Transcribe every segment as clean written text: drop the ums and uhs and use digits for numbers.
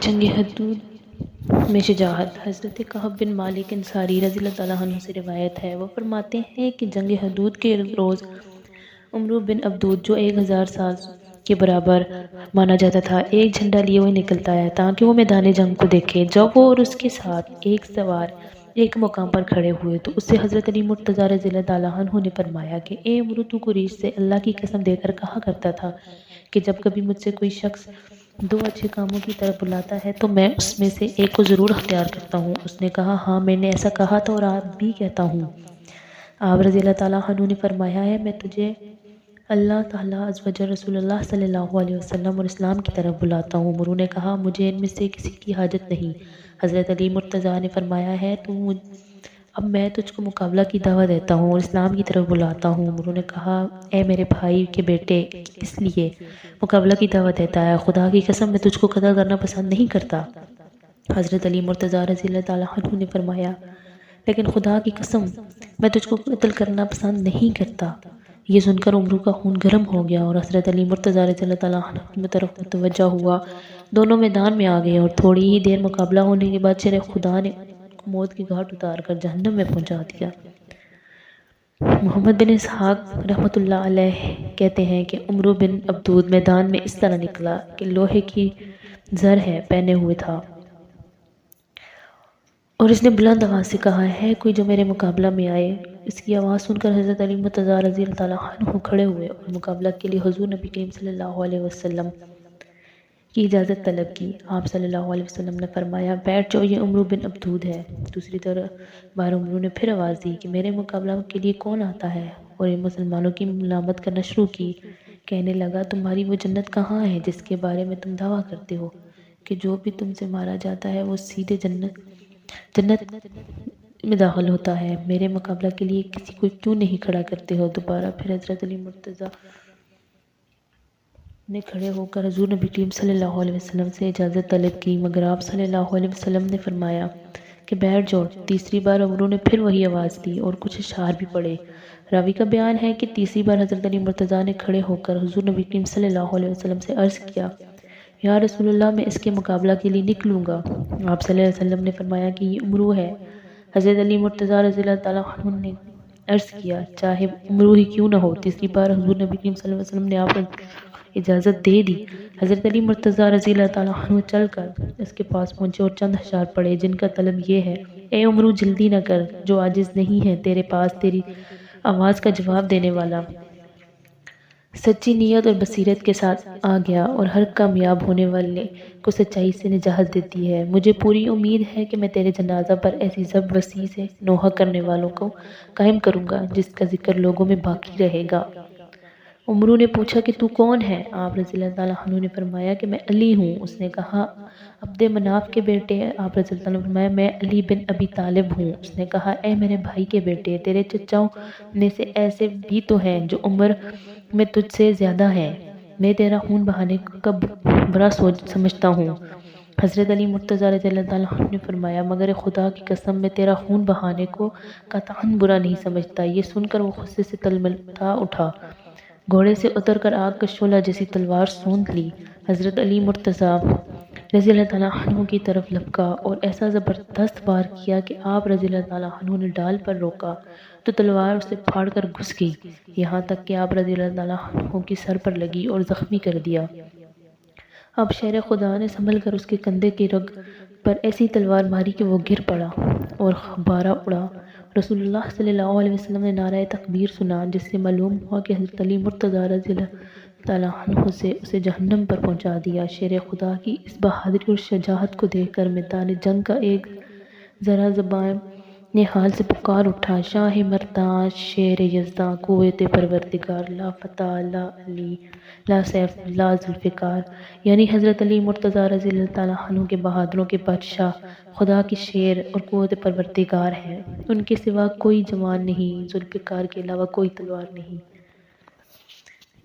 جنگ حدود میں شجاعت۔ حضرت کعب بن مالک انصاری رضی اللہ تعالیٰ عنہ سے روایت ہے، وہ فرماتے ہیں کہ جنگ حدود کے روز عمرو بن عبدود جو 1000 سال کے برابر مانا جاتا تھا، ایک جھنڈا لیے ہوئے نکلتا ہے تاکہ وہ میدان جنگ کو دیکھے۔ جب وہ اور اس کے ساتھ ایک سوار ایک مقام پر کھڑے ہوئے تو اس سے حضرت علی مرتضیٰ رضی اللہ تعالیٰ عنہ نے فرمایا کہ اے عمرو، تو قریش سے اللہ کی قسم دے کر کہا کرتا تھا کہ جب کبھی مجھ سے کوئی شخص 2 اچھے کاموں کی طرف بلاتا ہے تو میں اس میں سے ایک کو ضرور اختیار کرتا ہوں۔ اس نے کہا، ہاں میں نے ایسا کہا تھا اور آپ بھی کہتا ہوں۔ آپ رضی اللہ تعالیٰ عنہ نے فرمایا ہے، میں تجھے اللہ تعالیٰ عز و جل، رسول اللہ صلی اللہ علیہ وسلم اور اسلام کی طرف بلاتا ہوں۔ عمرو نے کہا، مجھے ان میں سے کسی کی حاجت نہیں۔ حضرت علی مرتضیٰ نے فرمایا ہے، اب میں تجھ کو مقابلہ کی دعوت دیتا ہوں اور اسلام کی طرف بلاتا ہوں۔ عمرو نے کہا، اے میرے بھائی کے بیٹے، اس لیے مقابلہ کی دعوت دیتا ہے؟ خدا کی قسم میں تجھ کو قتل کرنا پسند نہیں کرتا۔ حضرت علی مرتضیٰ رضی اللہ تعالیٰ عنہ نے فرمایا، لیکن خدا کی قسم میں تجھ کو قتل کرنا پسند نہیں کرتا۔ یہ سن کر عمرو کا خون گرم ہو گیا اور حضرت علی مرتضیٰ رضی اللہ تعالیٰ عنہ کی طرف متوجہ ہوا۔ دونوں میدان میں آ گئے اور تھوڑی ہی دیر مقابلہ ہونے کے بعد شرع خدا نے موت کی گھاٹ اتار کر جہنم میں پہنچا دیا۔ محمد بن اسحاق رحمۃ اللہ علیہ کہتے ہیں کہ عمرو بن عبدود میدان میں اس طرح نکلا کہ لوہے کی زر ہے پہنے ہوئے تھا، اور اس نے بلند آواز سے کہا ہے، کوئی جو میرے مقابلہ میں آئے۔ اس کی آواز سن کر حضرت علی مرتضیٰ رضی اللہ تعالیٰ عنہ کھڑے ہوئے اور مقابلہ کے لیے حضور نبی کریم صلی اللہ علیہ وسلم کی اجازت طلب کی۔ آپ صلی اللہ علیہ وسلم نے فرمایا، بیٹھ جاؤ، یہ عمرو بن عبدود ہے۔ دوسری بار عمرو نے پھر آواز دی کہ میرے مقابلہ کے لیے کون آتا ہے، اور یہ مسلمانوں کی ملامت کرنا شروع کی۔ کہنے لگا، تمہاری وہ جنت کہاں ہے جس کے بارے میں تم دعویٰ کرتے ہو کہ جو بھی تم سے مارا جاتا ہے وہ سیدھے جنت میں داخل ہوتا ہے؟ میرے مقابلہ کے لیے کسی کو کیوں نہیں کھڑا کرتے ہو؟ دوبارہ پھر حضرت علی مرتضیٰ نے کھڑے ہو کر حضور نبی کریم صلی اللہ علیہ وسلم سے اجازت طلب کی، مگر آپ صلی اللہ علیہ وسلم نے فرمایا کہ بیٹھ جاؤ۔ تیسری بار عمرو نے پھر وہی آواز دی اور کچھ اشعار بھی پڑھے۔ راوی کا بیان ہے کہ تیسری بار حضرت علی مرتضیٰ نے کھڑے ہو کر حضور نبی کریم صلی اللہ علیہ وسلم سے عرض کیا، یا رسول اللہ، میں اس کے مقابلہ کے لیے نکلوں گا۔ آپ صلی اللہ علیہ وسلم نے فرمایا کہ یہ عمرو ہے۔ حضرت علی مرتضیٰ رضی اللہ تعالیٰ عنہ نے عرض کیا، چاہے عمرو ہی کیوں نہ ہو۔ تیسری بار حضور نبی کریم صلی اللہ علیہ وسلم نے آپ کو اجازت دے دی۔ حضرت علی مرتضیٰ رضی اللہ تعالیٰ عنہ چل کر اس کے پاس پہنچے اور چند اشعار پڑھے، جن کا طلب یہ ہے، اے عمرو، جلدی نہ کر، جو عاجز نہیں ہے تیرے پاس تیری آواز کا جواب دینے والا سچی نیت اور بصیرت کے ساتھ آ گیا اور ہر کامیاب ہونے والے کو سچائی سے نجات دیتی ہے۔ مجھے پوری امید ہے کہ میں تیرے جنازہ پر ایسی زب وسیع سے نوحہ کرنے والوں کو قائم کروں گا جس کا ذکر لوگوں میں باقی رہے گا۔ عمرو نے پوچھا کہ تو کون ہے؟ آپ رضی اللہ تعالیٰ عنہ نے فرمایا کہ میں علی ہوں۔ اس نے کہا، عبد مناف کے بیٹے؟ آپ رضی اللہ تعالیٰ نے فرمایا، میں علی بن ابی طالب ہوں۔ اس نے کہا، اے میرے بھائی کے بیٹے، تیرے چچاؤں میں سے ایسے بھی تو ہیں جو عمر میں تجھ سے زیادہ ہیں، میں تیرا خون بہانے کا برا سمجھتا ہوں۔ حضرت علی مرتضیٰ رضی اللہ تعالیٰ عنہ نے فرمایا، مگر خدا کی قسم میں تیرا خون بہانے کو قطعاً برا نہیں سمجھتا۔ یہ سن کر وہ غصے سے تلملا اٹھا، گھوڑے سے اتر کر آگ کا شعلہ جیسی تلوار سونت لی، حضرت علی مرتضیٰ رضی اللہ تعالیٰ عنہ کی طرف لپکا اور ایسا زبردست وار کیا کہ آپ رضی اللہ تعالیٰ عنہ نے ڈال پر روکا تو تلوار اسے پھاڑ کر گھس گئی، یہاں تک کہ آپ رضی اللہ تعالیٰ عنہ کی سر پر لگی اور زخمی کر دیا۔ اب شرع خدا نے سنبھل کر اس کے کندھے کی رگ پر ایسی تلوار ماری کہ وہ گر پڑا اور غبارہ اڑا۔ رسول اللہ صلی اللہ علیہ وسلم نے نعرہ تکبیر سنا، جس سے معلوم ہوا کہ حضرت علی مرتضیٰ رضی اللہ تعالیٰ عنہ سے اسے جہنم پر پہنچا دیا۔ شرع خدا کی اس بہادری اور شجاعت کو دیکھ کر میدان جنگ کا ایک ذرا زبان حال سے پکار اٹھا، شاہ مرداں، شیر یزداں، قوت پروردگار، لا فتح، لا علی، لا سیف، لا ذوالفقار، یعنی حضرت علی مرتضیٰ رضی اللہ تعالیٰ عنہ کے بہادروں کے بادشاہ خدا کی شیر اور قوت پروردگار ہیں، ان کے سوا کوئی جوان نہیں، ذوالفقار کے علاوہ کوئی تلوار نہیں۔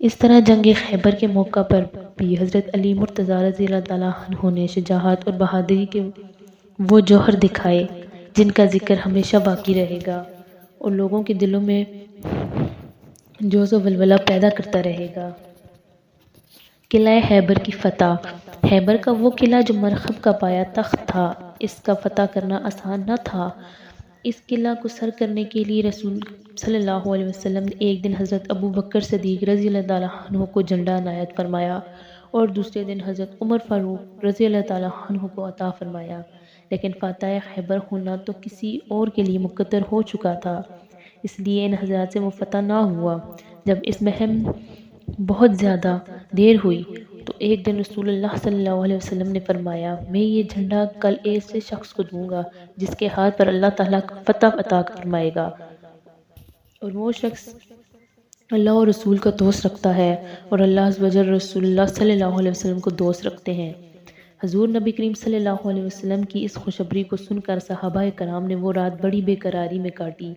اس طرح جنگ خیبر کے موقع پر بھی حضرت علی مرتضیٰ رضی اللہ تعالیٰ عنہ نے شجاعت اور بہادری کے وہ جوہر دکھائے جن کا ذکر ہمیشہ باقی رہے گا اور لوگوں کے دلوں میں جوش و ولولہ پیدا کرتا رہے گا۔ قلعہ خیبر کی فتح۔ خیبر کا وہ قلعہ جو مرخب کا پایا تخت تھا، اس کا فتح کرنا آسان نہ تھا۔ اس قلعہ کو سر کرنے کے لیے رسول صلی اللہ علیہ وسلم نے ایک دن حضرت ابو بکر صدیق رضی اللہ تعالیٰ عنہ کو جھنڈا عنایت فرمایا اور دوسرے دن حضرت عمر فاروق رضی اللہ تعالیٰ عنہ کو عطا فرمایا، لیکن فاتح خیبر ہونا تو کسی اور کے لیے مقدر ہو چکا تھا، اس لیے ان حضرات سے وہ فتح نہ ہوا۔ جب اس مہم بہت زیادہ دیر ہوئی تو ایک دن رسول اللہ صلی اللہ علیہ وسلم نے فرمایا، میں یہ جھنڈا کل ایسے شخص کو دوں گا جس کے ہاتھ پر اللہ تعالیٰ فتح عطا فرمائے گا، اور وہ شخص اللہ اور رسول کا دوست رکھتا ہے اور اللہ عز و جل رسول اللہ صلی اللہ علیہ وسلم کو دوست رکھتے ہیں۔ حضور نبی کریم صلی اللہ علیہ وسلم کی اس خوشخبری کو سن کر صحابہ کرام نے وہ رات بڑی بے قراری میں کاٹی،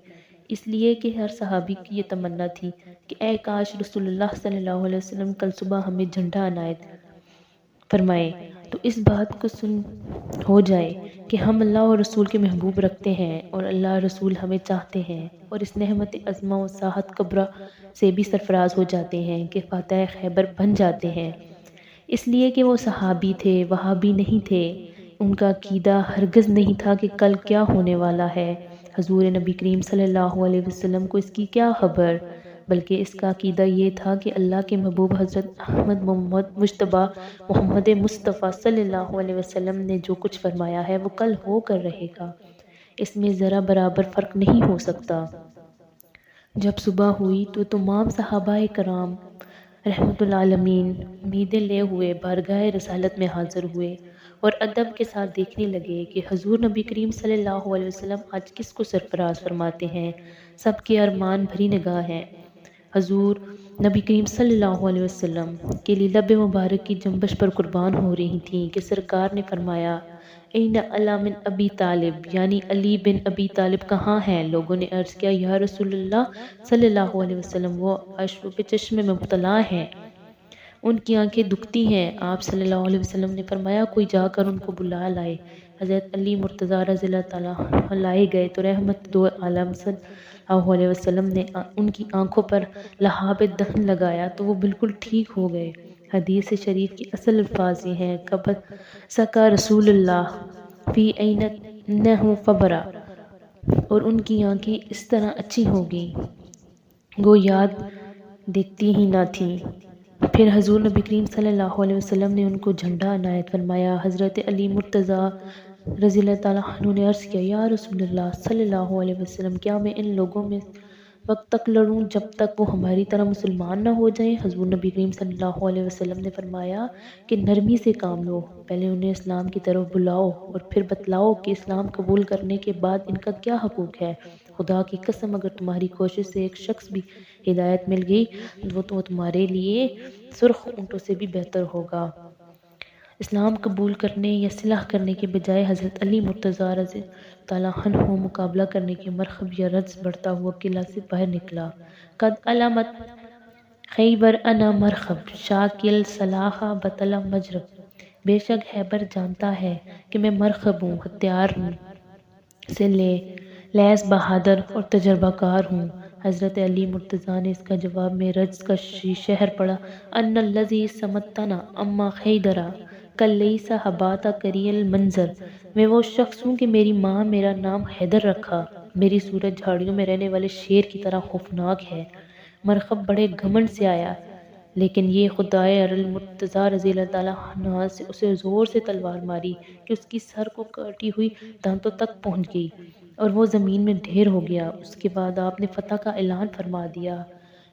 اس لیے کہ ہر صحابی کی یہ تمنا تھی کہ اے کاش رسول اللہ صلی اللہ علیہ وسلم کل صبح ہمیں جھنڈا عنایت فرمائے تو اس بات کو سن ہو جائے کہ ہم اللہ اور رسول کے محبوب رکھتے ہیں اور اللہ رسول ہمیں چاہتے ہیں، اور اس نعمت عظمہ و ساحت کبریٰ سے بھی سرفراز ہو جاتے ہیں کہ فاتح خیبر بن جاتے ہیں، اس لیے کہ وہ صحابی تھے، وہابی نہیں تھے۔ ان کا عقیدہ ہرگز نہیں تھا کہ کل کیا ہونے والا ہے، حضور نبی کریم صلی اللہ علیہ وسلم کو اس کی کیا خبر، بلکہ اس کا عقیدہ یہ تھا کہ اللہ کے محبوب حضرت احمد محمد مجتبیٰ محمد مصطفیٰ صلی اللہ علیہ وسلم نے جو کچھ فرمایا ہے وہ کل ہو کر رہے گا، اس میں ذرا برابر فرق نہیں ہو سکتا۔ جب صبح ہوئی تو تمام صحابہ کرام رحمت العالمین امیدیں لے ہوئے بارگاہ رسالت میں حاضر ہوئے اور ادب کے ساتھ دیکھنے لگے کہ حضور نبی کریم صلی اللہ علیہ وسلم آج کس کو سرفراز فرماتے ہیں۔ سب کے ارمان بھری نگاہ ہیں حضور نبی کریم صلی اللہ علیہ وسلم کے لیے لب مبارک کی جنبش پر قربان ہو رہی تھیں کہ سرکار نے فرمایا، این علی من ابی طالب، یعنی علی بن ابی طالب کہاں ہیں؟ لوگوں نے عرض کیا، یا رسول اللہ صلی اللہ علیہ وسلم وہ اشرب چشم میں مبتلا ہیں، ان کی آنکھیں دکھتی ہیں۔ آپ صلی اللہ علیہ وسلم نے فرمایا، کوئی جا کر ان کو بلا لائے۔ حضرت علی مرتضیٰ رضی اللہ تعالیٰ عنہ لائے گئے تو رحمت دو عالم صلی اللہ علیہ وسلم نے ان کی آنکھوں پر لہاب دہن لگایا تو وہ بالکل ٹھیک ہو گئے۔ حدیث شریف کی اصل الفاظ یہ ہیں، قبض سکا رسول اللہ فی عینہ فبرا، اور ان کی آنکھیں اس طرح اچھی ہو گئیں گو یاد دیکھتی ہی نہ تھیں۔ پھر حضور نبی کریم صلی اللہ علیہ وسلم نے ان کو جھنڈا عنایت فرمایا۔ حضرت علی مرتضیٰ رضی اللہ تعالیٰ عنہ نے عرض کیا، یا رسول اللہ صلی اللہ علیہ وسلم کیا میں ان لوگوں میں وقت تک لڑوں جب تک وہ ہماری طرح مسلمان نہ ہو جائیں؟ حضور نبی کریم صلی اللہ علیہ وسلم نے فرمایا کہ نرمی سے کام لو، پہلے انہیں اسلام کی طرف بلاؤ اور پھر بتلاؤ کہ اسلام قبول کرنے کے بعد ان کا کیا حقوق ہے۔ خدا کی قسم اگر تمہاری کوشش سے ایک شخص بھی ہدایت مل گئی تو تمہارے لیے سرخ اونٹوں سے بھی بہتر ہوگا۔ اسلام قبول کرنے یا صلح کرنے کے بجائے حضرت علی مرتضیٰ رضی تعالیٰ عنہ مقابلہ کرنے کے مرخب یا رجز بڑھتا ہوا قلعہ سے باہر نکلا۔ قد علمت خیبر انا مرخب شاکل صلاح بطل مجرب، بے شک خیبر جانتا ہے کہ میں مرخب ہوں، ہتھیار سے لیس بہادر اور تجربہ کار ہوں۔ حضرت علی مرتضیٰ نے اس کا جواب میں رجز کا شہر پڑھا، ان الذی سمتنا اما خیدرا کل لیس حباتا کری المنظر، میں وہ شخص ہوں کہ میری ماں میرا نام حیدر رکھا، میری صورت جھاڑیوں میں رہنے والے شیر کی طرح خوفناک ہے۔ مرخب بڑے گھمنڈ سے آیا، لیکن یہ خدائے مرتضیٰ رضی اللہ تعالیٰ عنہ سے اسے زور سے تلوار ماری کہ اس کی سر کو کاٹی ہوئی دانتوں تک پہنچ گئی اور وہ زمین میں ڈھیر ہو گیا۔ اس کے بعد آپ نے فتح کا اعلان فرما دیا۔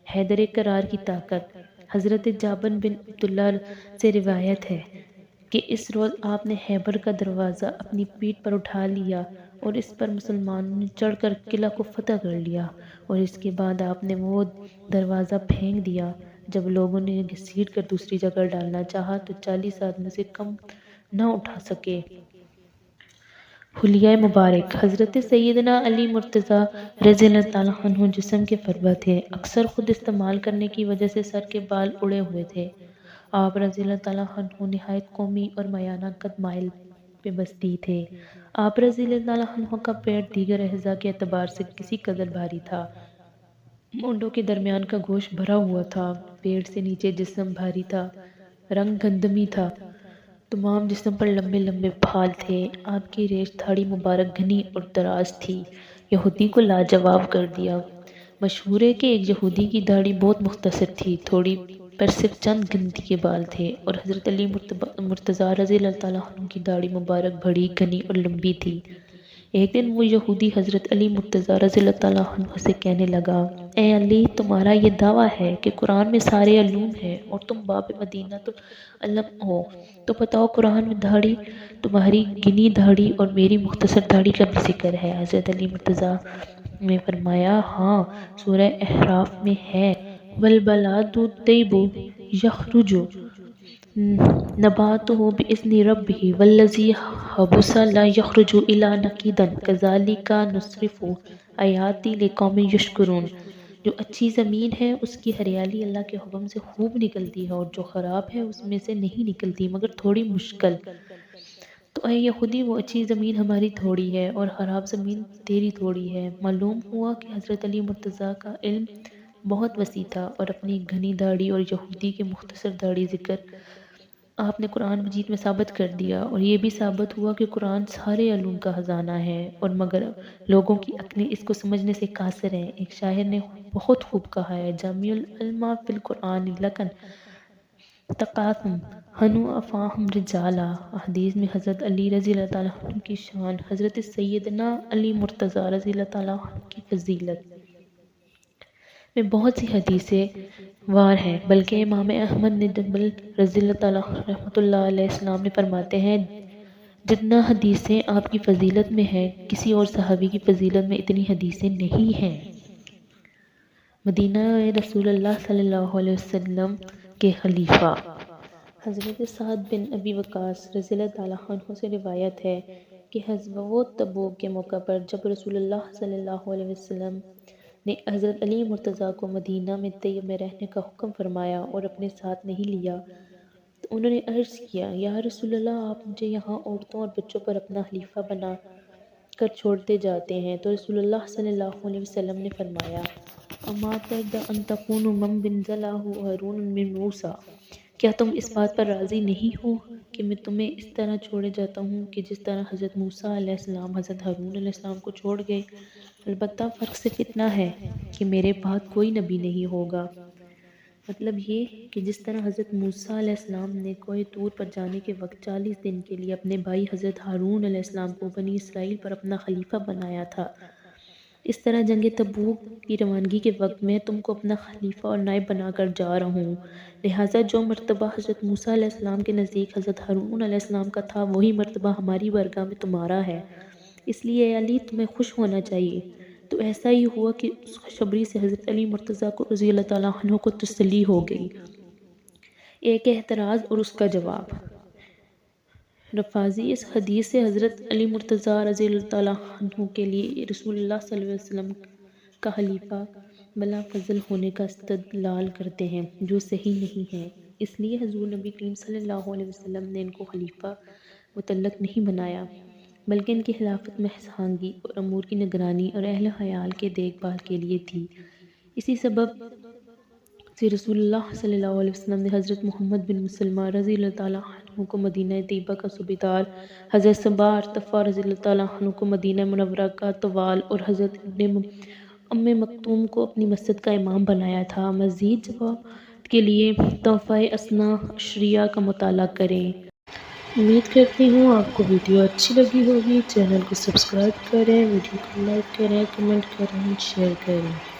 حیدر کرار کی طاقت۔ حضرت جابر بن عبداللہ سے روایت ہے کہ اس روز آپ نے خیبر کا دروازہ اپنی پیٹھ پر اٹھا لیا اور اس پر مسلمانوں نے چڑھ کر قلعہ کو فتح کر لیا، اور اس کے بعد آپ نے وہ دروازہ پھینک دیا۔ جب لوگوں نے گھسیٹ کر دوسری جگہ ڈالنا چاہا تو 40 آدمی سے کم نہ اٹھا سکے۔ حلیہ مبارک۔ حضرت سیدنا علی مرتضیٰ رضی اللہ تعالیٰ عنہ جسم کے فربہ تھے، اکثر خود استعمال کرنے کی وجہ سے سر کے بال اڑے ہوئے تھے۔ آپ رضی اللہ تعالیٰ عنہ نہایت قومی اور میانہ قد مائل پہ بستی تھے۔ آپ رضی اللہ تعالیٰ عنہ کا پیٹ دیگر اعضاء کے اعتبار سے کسی قدر بھاری تھا۔ مونڈوں کے درمیان کا گوشت بھرا ہوا تھا، پیٹ سے نیچے جسم بھاری تھا، رنگ گندمی تھا، تمام جسم پر لمبے لمبے بال تھے، آپ کی ریش دھاڑی مبارک گھنی اور دراز تھی۔ یہودی کو لاجواب کر دیا۔ مشہور ہے کہ ایک یہودی کی داڑھی بہت مختصر تھی، تھوڑی پر صرف چند گنتی کے بال تھے، اور حضرت علی مرتضیٰ رضی اللہ تعالیٰ عنہ کی داڑھی مبارک بڑی، گھنی اور لمبی تھی۔ ایک دن وہ یہودی حضرت علی مرتضیٰ رضی اللہ تعالیٰ عنہ سے کہنے لگا، اے علی، تمہارا یہ دعویٰ ہے کہ قرآن میں سارے علوم ہیں اور تم باب مدینۃ العلم ہو، تو بتاؤ قرآن میں داڑھی، تمہاری گھنی داڑھی اور میری مختصر داڑھی کا بھی ذکر ہے؟ حضرت علی مرتضیٰ نے فرمایا، ہاں، سورہ احراف میں ہے، والبلاد الطیب یخرج نباتہ بإذن ربہ والذی خبث لا یخرج الا نقیدا کذالک نصرف آیات لقوم یشکرون۔ جو اچھی زمین ہے اس کی ہریالی اللہ کے حکم سے خوب نکلتی ہے، اور جو خراب ہے اس میں سے نہیں نکلتی مگر تھوڑی مشکل۔ تو اے یہودی، وہ اچھی زمین ہماری تھوڑی ہے اور خراب زمین تیری تھوڑی ہے۔ معلوم ہوا کہ حضرت علی مرتضیٰ کا علم بہت وسیع تھا، اور اپنی گھنی داڑھی اور یہودی کے مختصر داڑھی ذکر آپ نے قرآن مجید میں ثابت کر دیا، اور یہ بھی ثابت ہوا کہ قرآن سارے علوم کا خزانہ ہے، اور مگر لوگوں کی عقلیں اس کو سمجھنے سے قاصر ہیں۔ ایک شاعر نے بہت خوب کہا ہے، جامع العلم فی القرآن لکن تقاسم ہنو افاہم رجالا۔ حدیث میں حضرت علی رضی اللہ تعالیٰ عنہ کی شان، حضرت سیدنا علی مرتضیٰ رضی اللہ تعالیٰ عنہ کی فضیلت میں بہت سی حدیثیں وار ہیں، بلکہ امام احمد بن حنبل رضی اللہ تعالیٰ رحمۃ اللہ علیہ السلام نے فرماتے ہیں، جتنا حدیثیں آپ کی فضیلت میں ہیں، کسی اور صحابی کی فضیلت میں اتنی حدیثیں نہیں ہیں۔ مدینہ رسول اللہ صلی اللہ علیہ وسلم کے خلیفہ حضرت سعد بن ابی وقاص رضی اللہ تعالیٰ عنہ سے روایت ہے کہ غزوۃ تبوک کے موقع پر جب رسول اللہ صلی اللہ علیہ وسلم نے حضرت علی مرتضیٰ کو مدینہ میں طیب میں رہنے کا حکم فرمایا اور اپنے ساتھ نہیں لیا، تو انہوں نے عرض کیا، یا رسول اللہ، آپ مجھے یہاں عورتوں اور بچوں پر اپنا خلیفہ بنا کر چھوڑتے جاتے ہیں؟ تو رسول اللہ صلی اللہ علیہ وسلم نے فرمایا، اما ترض ان تکون ممن انزلہ ہارون من موسیٰ، کیا تم اس بات پر راضی نہیں ہو کہ میں تمہیں اس طرح چھوڑے جاتا ہوں کہ جس طرح حضرت موسیٰ علیہ السلام حضرت ہارون علیہ السلام کو چھوڑ گئے؟ البتہ فرق صرف اتنا ہے کہ میرے بعد کوئی نبی نہیں ہوگا۔ مطلب یہ کہ جس طرح حضرت موسیٰ علیہ السلام نے کوہ طور پر جانے کے وقت 40 دن کے لیے اپنے بھائی حضرت ہارون علیہ السلام کو بنی اسرائیل پر اپنا خلیفہ بنایا تھا، اس طرح جنگ تبوک کی روانگی کے وقت میں تم کو اپنا خلیفہ اور نائب بنا کر جا رہا ہوں۔ لہٰذا جو مرتبہ حضرت موسیٰ علیہ السلام کے نزدیک حضرت ہارون علیہ السلام کا تھا، وہی مرتبہ ہماری بارگاہ میں تمہارا ہے۔ اس لیے اے علی، تمہیں خوش ہونا چاہیے۔ تو ایسا ہی ہوا کہ اس خوشخبری سے حضرت علی مرتضیٰ کو رضی اللہ تعالیٰ عنہ کو تسلی ہو گئی۔ ایک اعتراض اور اس کا جواب۔ رفاضی اس حدیث سے حضرت علی مرتضیٰ رضی اللہ تعالیٰ عنہ کے لیے رسول اللہ صلی اللہ علیہ وسلم کا خلیفہ بلا فضل ہونے کا استدلال کرتے ہیں، جو صحیح نہیں ہے۔ اس لیے حضور نبی کریم صلی اللہ علیہ وسلم نے ان کو خلیفہ مطلق نہیں بنایا، بلکہ ان کی خلافت محض ہانگی اور امور کی نگرانی اور اہل عیال کے دیکھ بھال کے لیے تھی۔ اسی سبب سے رسول اللہ صلی اللہ علیہ وسلم نے حضرت محمد بن مسلمہ رضی اللہ تعالیٰ عنہ کو مدینہ طیبہ کا صوبیدار، حضرت صبا ارتفاع رضی اللہ تعالیٰ عنہ کو مدینہ منورہ کا طوال، اور حضرت ابن ام مکتوم کو اپنی مسجد کا امام بنایا تھا۔ مزید جواب کے لیے تحفہ اثنا عشریہ کا مطالعہ کریں۔ امید کرتی ہوں آپ کو ویڈیو اچھی لگی ہوگی۔ چینل کو سبسکرائب کریں، ویڈیو کو لائک کریں، کمنٹ کریں، شیئر کریں۔